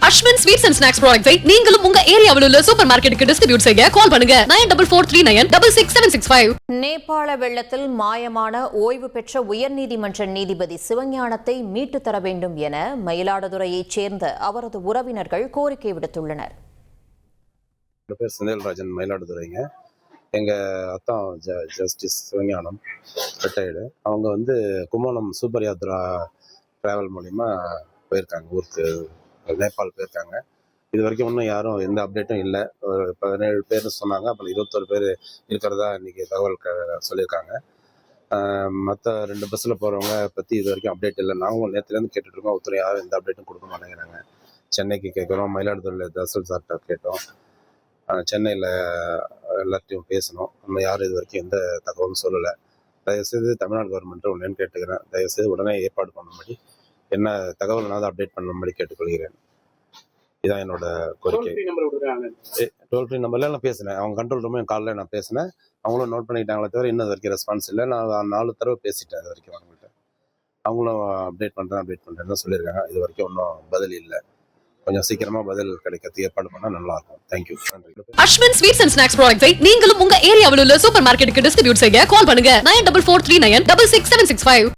Ashwin sweets and snacks ப்ராடக்ட்ஸை நீங்களும் உங்க ஏரியாவில் உள்ள சூப்பர் மார்க்கெட்டுக்கு டிஸ்ட்ரிபியூட் செய்ய கால் பண்ணுங்க 9443966765. நேபாள வெள்ளத்தில் மாயமான ஓய்வு பெற்ற உயர்நீதிமன்ற நீதிபதி சிவஞானத்தை மீட்டு தர வேண்டும் என மயிலாடுதுறையைச் சேர்ந்த அவரது உறவினர்கள் கோரிக்கை விடுத்துள்ளனர். பேர் செந்தில்ராஜன், மயிலாடுதுறைங்க. எங்கள் அத்தான் ஜஸ்டிஸ் சிவஞானம் ரிட்டையர்டு. அவங்க கும்போணம் சூப்பர் யாத்ரா ட்ராவல் மூலிமா போயிருக்காங்க, ஊருக்கு நேபாள் போயிருக்காங்க. இது வரைக்கும் இன்னும் யாரும் எந்த அப்டேட்டும் இல்லை. ஒரு 17 பேர் சொன்னாங்க, அப்புறம் 21 பேர் இருக்கிறதா இன்றைக்கி தகவல் சொல்லியிருக்காங்க. மற்ற 2 பஸ்ஸில் போகிறவங்க பற்றி இது வரைக்கும் அப்டேட் இல்லை. நாங்களும் நேற்றுலேருந்து கேட்டுட்ருக்கோம், ஒருத்தர் யாரும் எந்த அப்டேட்டும் கொடுக்க மாட்டேங்கிறாங்க. சென்னைக்கு கேட்குறோம், மயிலாடுதுறையில் தசல் சார்கிட்ட கேட்டோம், சென்னையில் எல்லாத்தையும் பேசணும். நம்ம யாரும் இது வரைக்கும் எந்த தகவலும் சொல்லலை. தயவுசெய்து தமிழ்நாடு கவர்மெண்ட்டை ஒன்றுன்னு கேட்டுக்கிறேன், தயவுசெய்து உடனே ஏற்பாடு பண்ணும்படி, என்ன தகவல்னாவது அப்டேட் பண்ணும்படி கேட்டுக்கொள்கிறேன். இதான் என்னோட கோரிக்கை. டோல் ஃப்ரீ நம்பரில் நான் பேசினேன், அவங்க கண்ட்ரோல் ரூம் காலையில் நான் பேசினேன். அவங்களும் நோட் பண்ணிக்கிட்டாங்களே தவிர இன்னும் வரைக்கும் ரெஸ்பான்ஸ் இல்லை. நான் 4 தடவை பேசிட்டேன் இது வரைக்கும் அவங்கள்ட்ட. அவங்களும் அப்டேட் பண்ணுறேன் தான் சொல்லியிருக்காங்க. இது வரைக்கும் ஒன்றும் பதில் இல்லை. கொஞ்சம் சீக்கிரமா பதில் கிடைக்கிறதுக்கு ஏற்பாடு பண்ணால் நல்லா இருக்கும். Thank you. Ashwin sweets and snacks ப்ராடக்ட்ஸை நீங்களும் உங்க ஏரியாவில் உள்ள சூப்பர் மார்க்கெட்டுக்கு டிஸ்ட்ரிபியூட் செய்ய கால் பண்ணுங்க 9443966765.